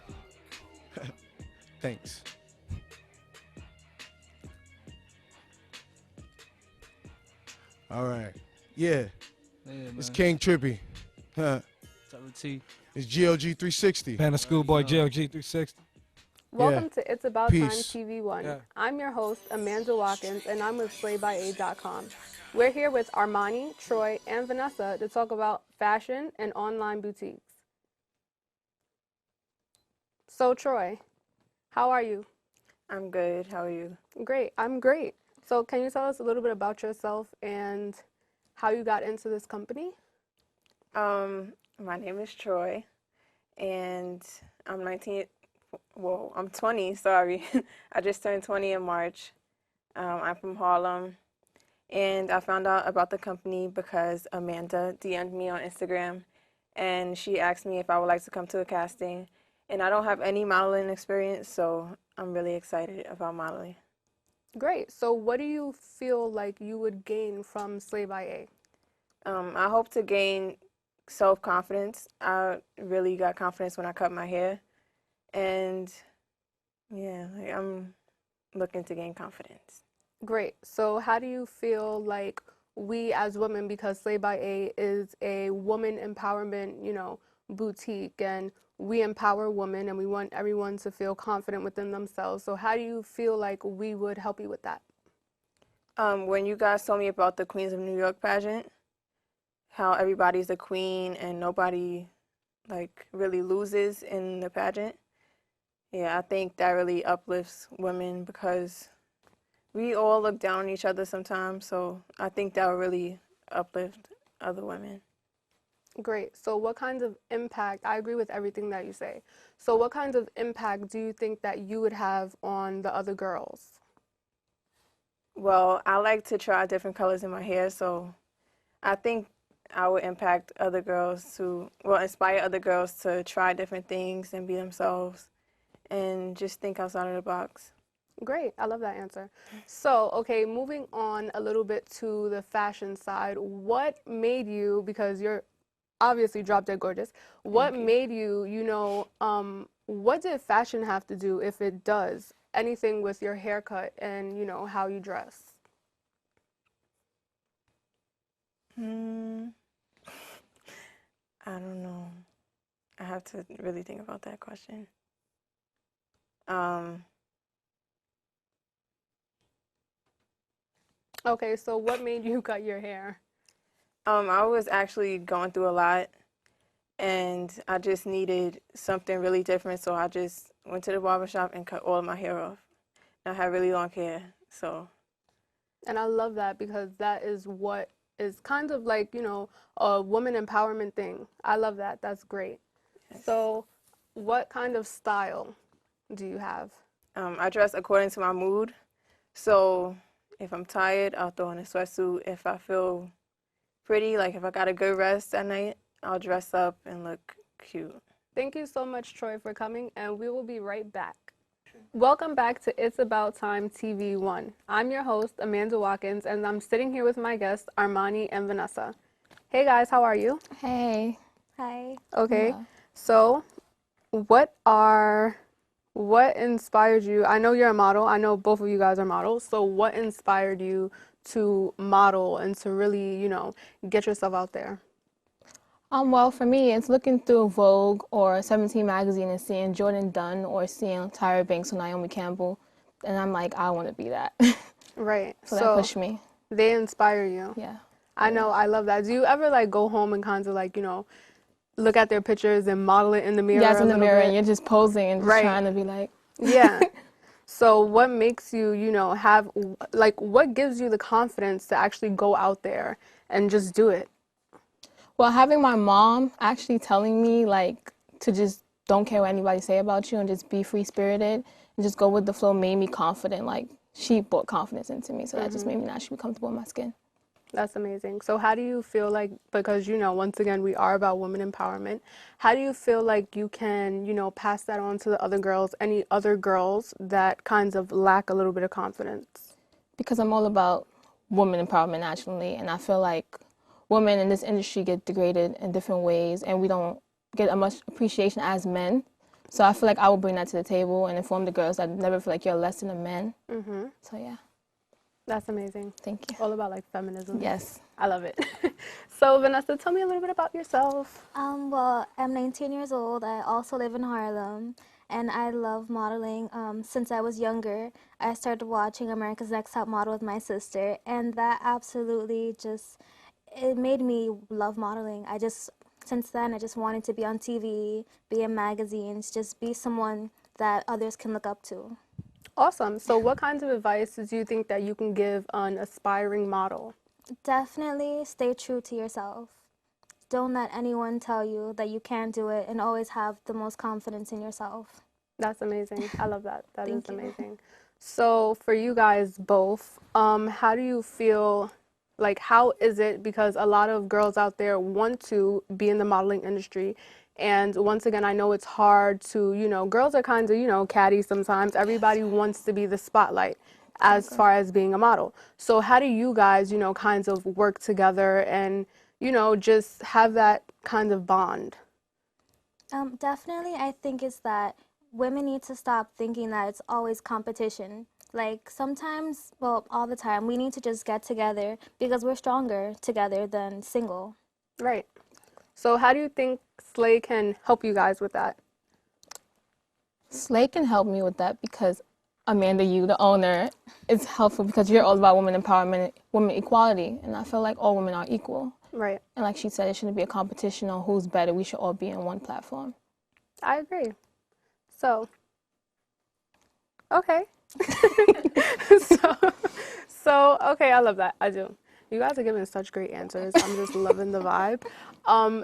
G: Thanks. All right. Yeah. It's King Trippy. Huh. It's GLG 360.
H: Banner Schoolboy GLG 360.
I: Welcome to It's About Time
G: Peace.
I: TV1.
H: Yeah.
I: I'm your host, Amanda Watkins, and I'm with SlayByA.com. We're here with Armani, Troy, and Vanessa to talk about fashion and online boutiques. So, Troy, how are you?
J: I'm good. How are you?
I: Great. I'm great. So, can you tell us a little bit about yourself and how you got into this company?
J: My name is Troy, and I'm 19. Well, I'm 20. Sorry, I just turned 20 in March. I'm from Harlem, and I found out about the company because Amanda DM'd me on Instagram, and she asked me if I would like to come to a casting. And I don't have any modeling experience, so I'm really excited about modeling.
I: Great. So, what do you feel like you would gain from SlayByA?
J: I hope to gain self-confidence. I really got confidence when I cut my hair. And yeah, I'm looking to gain confidence.
I: Great. So how do you feel like we as women, because SlayByA is a woman empowerment, boutique, and we empower women and we want everyone to feel confident within themselves. So how do you feel like we would help you with that?
J: When you guys told me about the Queens of New York pageant, how everybody's a queen and nobody really loses in the pageant. Yeah, I think that really uplifts women because we all look down on each other sometimes, so I think that will really uplift other women.
I: Great. So what kinds of impact, I agree with everything that you say. So what kinds of impact do you think that you would have on the other girls?
J: Well, I like to try different colors in my hair, so I think I would impact other girls inspire other girls to try different things and be themselves and just think outside of the box.
I: Great. I love that answer. So, okay, moving on a little bit to the fashion side, what made you, because you're obviously drop dead gorgeous. What made you, what did fashion have to do, if it does, anything with your haircut and, how you dress?
J: I don't know. I have to really think about that question.
I: Okay, so what made you cut your hair?
J: I was actually going through a lot, and I just needed something really different, so I just went to the barbershop and cut all of my hair off. I have really long hair, so.
I: And I love that, because that is what is kind of like, a woman empowerment thing. I love that. That's great.
J: Yes.
I: So what kind of style do you have?
J: I dress according to my mood. So if I'm tired, I'll throw on a sweatsuit. If I feel pretty, like if I got a good rest at night, I'll dress up and look cute.
I: Thank you so much, Troy, for coming, and we will be right back. Welcome back to It's About Time TV 1. I'm your host, Amanda Watkins, and I'm sitting here with my guests, Armani and Vanessa. Hey guys, how are you?
K: Hey. Hi.
I: Okay, so what inspired you? I know you're a model. I know both of you guys are models. So what inspired you to model and to really, get yourself out there?
K: Well, for me, it's looking through Vogue or 17 magazine and seeing Jordan Dunn or seeing Tyra Banks or Naomi Campbell, and I'm like, I want to be that.
I: Right.
K: So that pushed me.
I: They inspire you.
K: Yeah.
I: I know. I love that. Do you ever like go home and kind of like, look at their pictures and model it in the mirror?
K: Yeah, it's in the mirror,
I: bit?
K: and you're just posing and just trying to be like.
I: Yeah. So what makes you, have, like, what gives you the confidence to actually go out there and just do it?
K: Well, having my mom actually telling me, like, to just don't care what anybody say about you and just be free-spirited and just go with the flow made me confident. Like, she brought confidence into me, so that just made me naturally be comfortable in my skin.
I: That's amazing. So how do you feel like, because, once again, we are about women empowerment, how do you feel like you can, pass that on to the other girls, any other girls that kinds of lack a little bit of confidence?
K: Because I'm all about women empowerment naturally, and I feel like women in this industry get degraded in different ways, and we don't get as much appreciation as men. So I feel like I will bring that to the table and inform the girls that never feel like you're less than a man. So yeah.
I: That's amazing.
K: Thank you.
I: All about like feminism.
K: Yes.
I: I love it. So Vanessa, tell me a little bit about yourself.
L: Well, I'm 19 years old. I also live in Harlem, and I love modeling. Since I was younger, I started watching America's Next Top Model with my sister, and that absolutely it made me love modeling. Since then, I just wanted to be on TV, be in magazines, just be someone that others can look up to.
I: Awesome. So what kinds of advice do you think that you can give an aspiring model?
L: Definitely stay true to yourself. Don't let anyone tell you that you can't do it, and always have the most confidence in yourself.
I: That's amazing. I love that. That is amazing.
L: You.
I: So for you guys both, how do you feel, like how is it, because a lot of girls out there want to be in the modeling industry, and once again, I know it's hard to, girls are kind of, catty sometimes. Everybody wants to be the spotlight as far as being a model. So how do you guys, kinds of work together and, just have that kind of bond?
L: Definitely, I think it's that women need to stop thinking that it's always competition. Like sometimes, well, all the time, we need to just get together because we're stronger together than single.
I: Right. So how do you think Slay can help you guys with that?
K: Slay can help me with that because Amanda, you, the owner, is helpful because you're all about women empowerment, women equality, and I feel like all women are equal.
I: Right.
K: And like she said, it shouldn't be a competition on who's better. We should all be in one platform.
I: I agree. So, okay. so, okay, I love that. I do. You guys are giving such great answers. I'm just loving the vibe.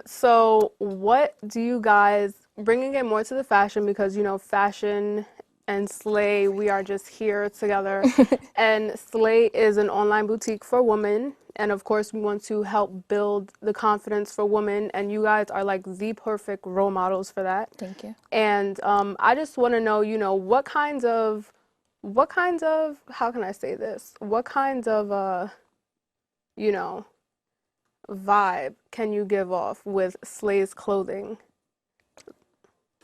I: So what do you guys, bringing it more to the fashion, because, fashion and Slay, we are just here together. And Slay is an online boutique for women. And of course, we want to help build the confidence for women. And you guys are like the perfect role models for that.
K: Thank you.
I: And I just want to know, what kinds of, how can I say this? What kinds of, vibe can you give off with Slay's clothing?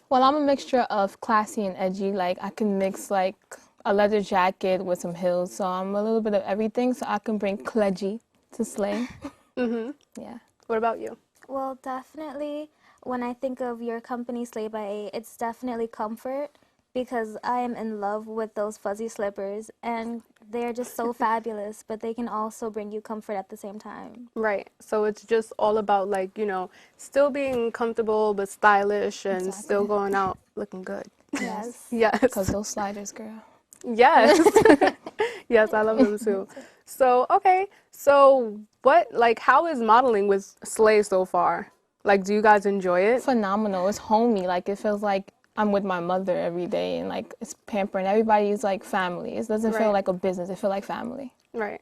K: Well, I'm a mixture of classy and edgy. Like, I can mix, like, a leather jacket with some heels. So I'm a little bit of everything, so I can bring cledgy to Slay. Yeah.
I: What about you?
L: Well, definitely, when I think of your company, Slay by A, it's definitely comfort because I am in love with those fuzzy slippers and they're just so fabulous, but they can also bring you comfort at the same time.
I: Right. So it's just all about, like, you know, still being comfortable but stylish and still going out looking good.
L: Yes.
I: Yes.
K: Because those sliders, girl.
I: Yes. Yes, I love them too. So, okay. So how is modeling with Slay so far? Like, do you guys enjoy it?
K: Phenomenal. It's homey. Like, it feels like I'm with my mother every day, and like it's pampering. Everybody's like family. It doesn't feel like a business. It feels like family.
I: Right.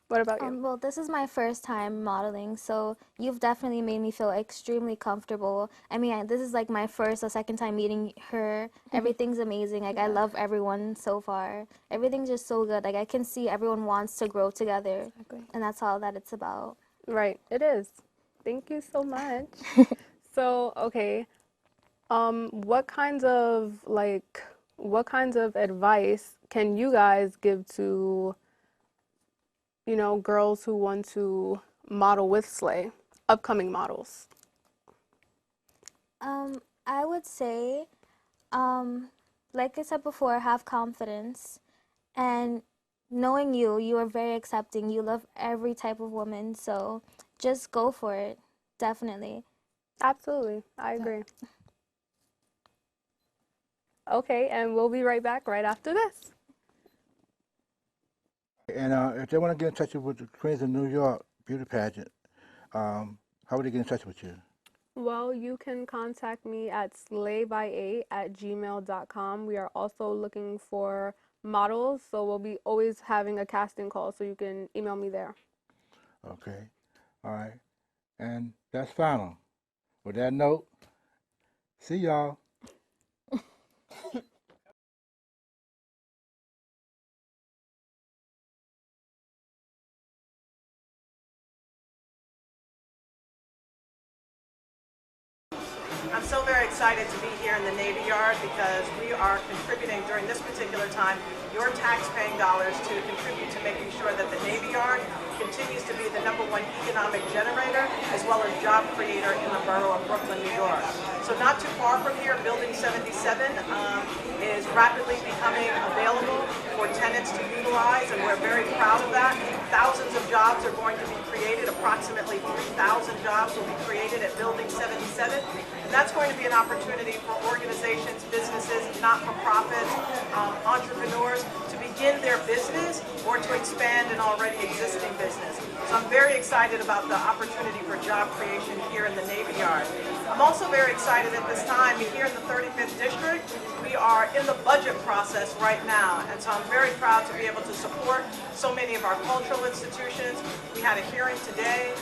I: What about you?
L: Well, this is my first time modeling, so you've definitely made me feel extremely comfortable. I mean, this is like my first or second time meeting her. Everything's amazing. Like, I love everyone so far. Everything's just so good. Like, I can see everyone wants to grow together, and that's all that it's about.
I: Right. It is. Thank you so much. So, okay. What kinds of advice can you guys give to, you know, girls who want to model with Slay, upcoming models?
L: I would say, like I said before, have confidence, and knowing you are very accepting. You love every type of woman, so just go for it. Definitely.
I: Absolutely. I agree. Okay, and we'll be right back right after this.
E: And if they want to get in touch with the Queens of New York beauty pageant, how would they get in touch with you?
I: Well, you can contact me at slayby8@gmail.com. We are also looking for models, so we'll be always having a casting call, so you can email me there.
E: Okay. All right. And that's final. With that note, see y'all.
C: I'm so very excited to be here in the Navy Yard because we are contributing during this particular time your tax-paying dollars to contribute to making sure that the Navy Yard continues to be the #1 economic generator as well as job creator in the borough of Brooklyn, New York. So not too far from here, Building 77 is rapidly becoming available for tenants to utilize, and we're very proud of that. Thousands of jobs are going to be created. Approximately 3,000 jobs will be created at Building 77. And that's going to be an opportunity for organizations, businesses, not-for-profits, entrepreneurs to begin their business or to expand an already existing business. So I'm very excited about the opportunity for job creation here in the Navy Yard. I'm also very excited at this time here in the 35th District. We are in the budget process right now, and so I'm very proud to be able to support so many of our cultural institutions. We had a hearing today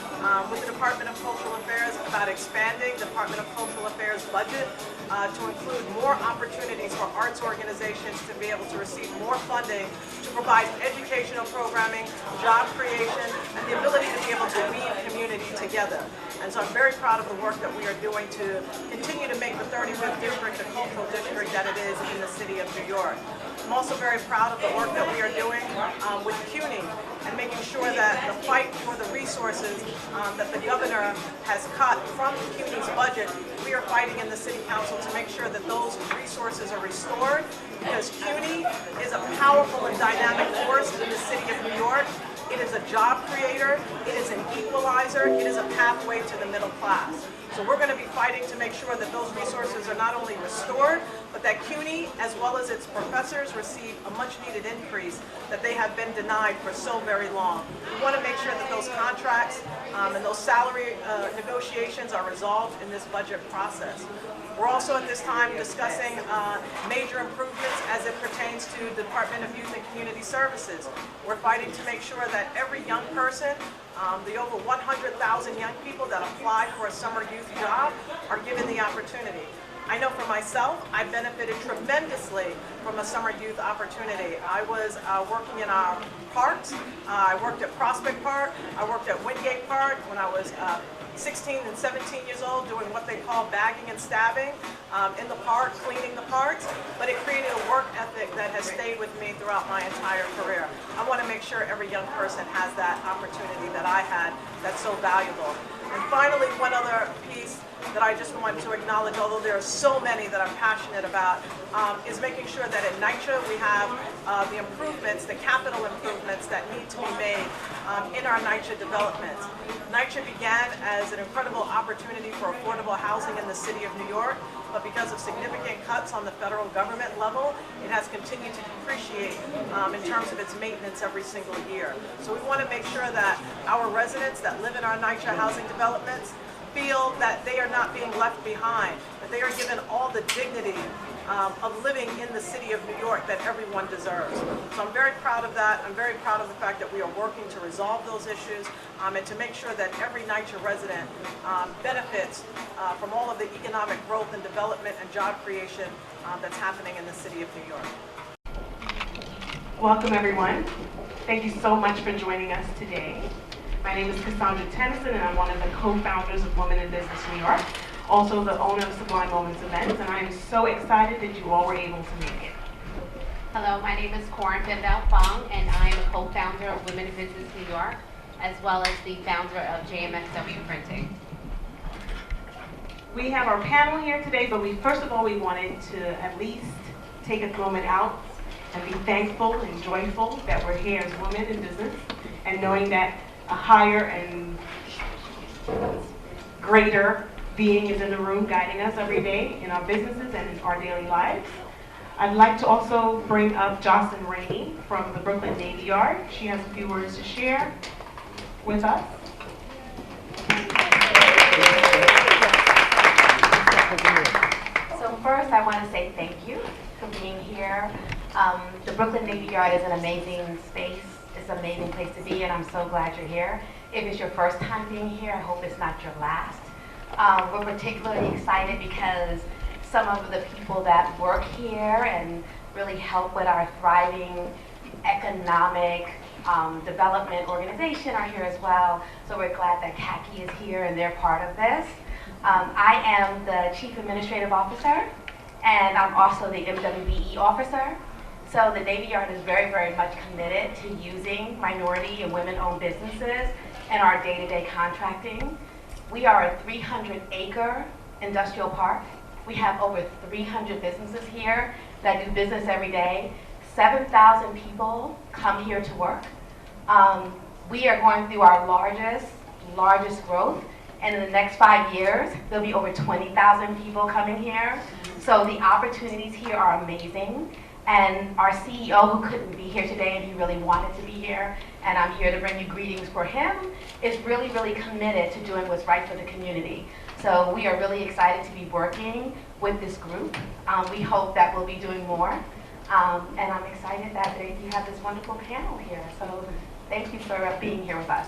C: with the Department of Cultural Affairs about expanding the Department of Cultural Affairs budget to include more opportunities for arts organizations to be able to receive more funding to provide educational programming, job creation, and the ability to be able to weave community together. And so I'm very proud of the work that we are doing to continue to make the 35th District the cultural district that it is in the city of New York. I'm also very proud of the work that we are doing with CUNY and making sure that the fight for the resources that the governor has cut from CUNY's budget, we are fighting in the city council to make sure that those resources are restored, because CUNY is a powerful and dynamic force in the city of New York. It is a job creator, it is an equalizer, it is a pathway to the middle class. So we're going to be fighting to make sure that those resources are not only restored, but that CUNY, as well as its professors, receive a much-needed increase that they have been denied for so very long. We want to make sure that those contracts and those salary negotiations are resolved in this budget process. We're also at this time discussing major improvements as it pertains to the Department of Youth and Community Services. We're fighting to make sure that every young person, the over 100,000 young people that apply for a summer youth job, are given the opportunity. I know for myself, I benefited tremendously from a summer youth opportunity. I was working in our parks. I worked at Prospect Park. I worked at Wingate Park when I was 16 and 17 years old, doing what they call bagging and stabbing in the park, cleaning the parks. But it created a work ethic that has stayed with me throughout my entire career. I want to make sure every young person has that opportunity that I had that's so valuable. And finally, one other piece that I just want to acknowledge, although there are so many that I'm passionate about, is making sure that at NYCHA we have the improvements, the capital improvements that need to be made in our NYCHA developments. NYCHA began as an incredible opportunity for affordable housing in the city of New York, but because of significant cuts on the federal government level, it has continued to depreciate in terms of its maintenance every single year. So we want to make sure that our residents that live in our NYCHA housing developments feel that they are not being left behind, that they are given all the dignity of living in the city of New York that everyone deserves. So I'm very proud of that. I'm very proud of the fact that we are working to resolve those issues and to make sure that every NYCHA resident benefits from all of the economic growth and development and job creation that's happening in the city of New York.
B: Welcome, everyone. Thank you so much for joining us today. My name is Cassandra Tennyson, and I'm one of the co-founders of Women in Business New York, also the owner of Sublime Moments Events, and I am so excited that you all were able to make it.
D: Hello, my name is Corin Fong, and I am a co-founder of Women in Business New York, as well as the founder of JMXW Printing.
B: We have our panel here today, but first of all, we wanted to at least take a moment out and be thankful and joyful that we're here as women in business, and knowing that a higher and greater being is in the room guiding us every day in our businesses and in our daily lives. I'd like to also bring up Jocelyn Rainey from the Brooklyn Navy Yard. She has a few words to share with us.
M: So first I want to say thank you for being here. The Brooklyn Navy Yard is an amazing space. It's an amazing place to be, and I'm so glad you're here. If it's your first time being here, I hope it's not your last. We're particularly excited because some of the people that work here and really help with our thriving economic development organization are here as well. So we're glad that CACI is here and they're part of this. I am the Chief Administrative Officer, and I'm also the MWBE Officer. So the Navy Yard is very, very much committed to using minority and women-owned businesses in our day-to-day contracting. We are a 300-acre industrial park. We have over 300 businesses here that do business every day. 7,000 people come here to work. We are going through our largest growth, and in the next 5 years, there'll be over 20,000 people coming here. So the opportunities here are amazing. And our CEO, who couldn't be here today and he really wanted to be here, and I'm here to bring you greetings for him, is really, really committed to doing what's right for the community. So we are really excited to be working with this group. We hope that we'll be doing more. And I'm excited that you have this wonderful panel here. So thank you for being here with us.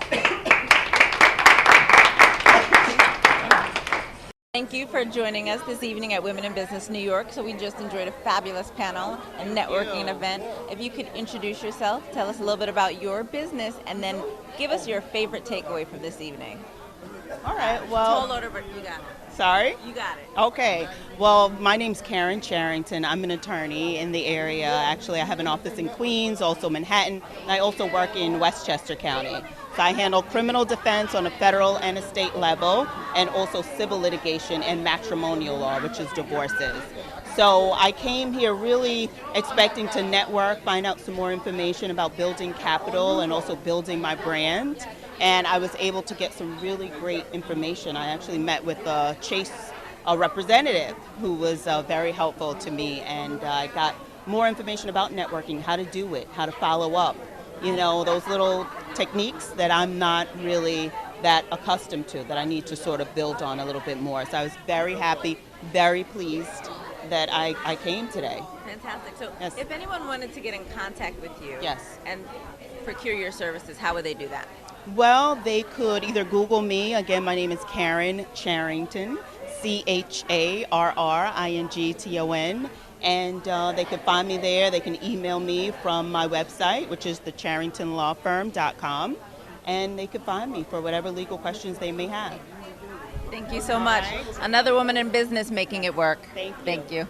A: Thank you for joining us this evening at Women in Business New York. So we just enjoyed a fabulous panel and networking event. If you could introduce yourself, tell us a little bit about your business, and then give us your favorite takeaway from this evening.
N: All right, well.
A: Tall order, but you got it.
N: Sorry?
A: You got it.
N: Okay. Well, my name's Karen Charrington. I'm an attorney in the area. Actually, I have an office in Queens, also Manhattan, and I also work in Westchester County. So I handle criminal defense on a federal and a state level, and also civil litigation and matrimonial law, which is divorces. So I came here really expecting to network, find out some more information about building capital and also building my brand. And I was able to get some really great information. I actually met with Chase, a representative, who was very helpful to me. And I got more information about networking, how to do it, how to follow up. You know, those little techniques that I'm not really that accustomed to, that I need to sort of build on a little bit more. So I was very happy, very pleased that I came today.
A: Fantastic. So
N: yes.
A: If anyone wanted to get in contact with you
N: yes.
A: and procure your services, how would they do that?
N: Well, they could either Google me. Again, my name is Karen Charrington, CharringTon. And they can find me there. They can email me from my website, which is thecharringtonlawfirm.com. And they can find me for whatever legal questions they may have.
A: Thank you so much. Another woman in business making it work. Thank you.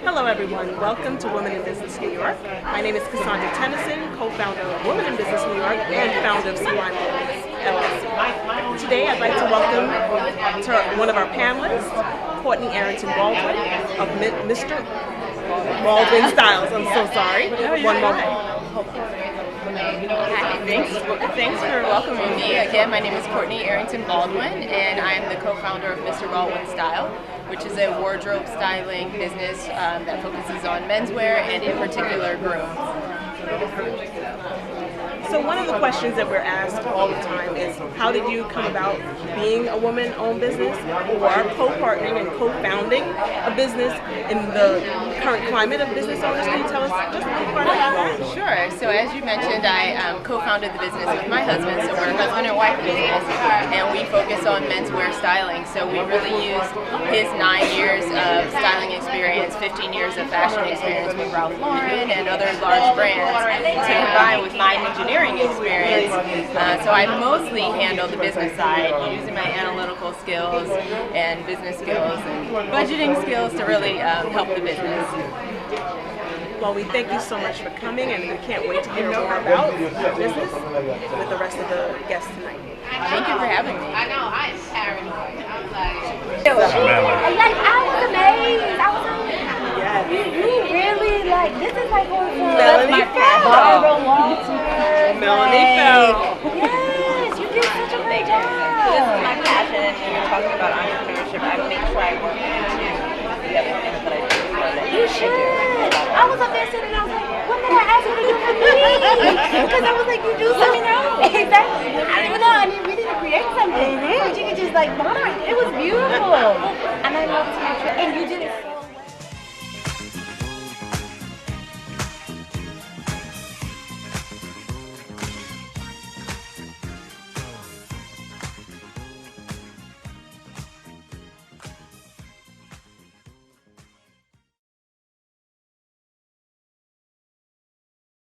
B: Hello everyone, welcome to Women in Business New York. My name is Cassandra Tennyson, co-founder of Women in Business New York and founder of Sublime LLC. Today I'd like to welcome to one of our panelists, Courtney Arrington Baldwin of Mr. Baldwin Styles. I'm so sorry. One moment.
O: Hi, thanks for welcoming me. Again, my name is Courtney Arrington Baldwin, and I'm the co-founder of Mr. Baldwin Style, which is a wardrobe styling business that focuses on menswear and in particular grooms.
B: So one of the questions that we're asked all the time is, how did you come about being a woman-owned business or co-partnering and co-founding a business in the current climate of business owners? Can you tell us just a little bit about that?
O: Sure. So as you mentioned, I co-founded the business with my husband, so we're husband and wife business, and we focus on menswear styling. So we really used his 9 years of styling experience, 15 years of fashion experience with Ralph Lauren and other large brands to combine with my engineering experience. So I mostly handle the business side, using my analytical skills and business skills and budgeting skills to really help the business.
B: Well, we thank you so much for coming, and we can't wait to hear more about your business with the rest of the guests tonight.
O: Thank you for having me. I know, I'm paranoid. I'm like,
L: I was amazed. I was like, you really, like, this is like going for
B: Melanie
L: Barbara Walters.
B: Melanie Fell.
L: Yes, you did such a great job.
A: This is my passion, and when you're talking about entrepreneurship, I make sure I work into the other things that I do.
L: You should. I was up there sitting and I was like, what did I ask you to do for me? Because I was like, you do something else. Exactly. I didn't even know. I mean, we didn't create something. But you could just like, it was beautiful. And I love to make sure. And you did it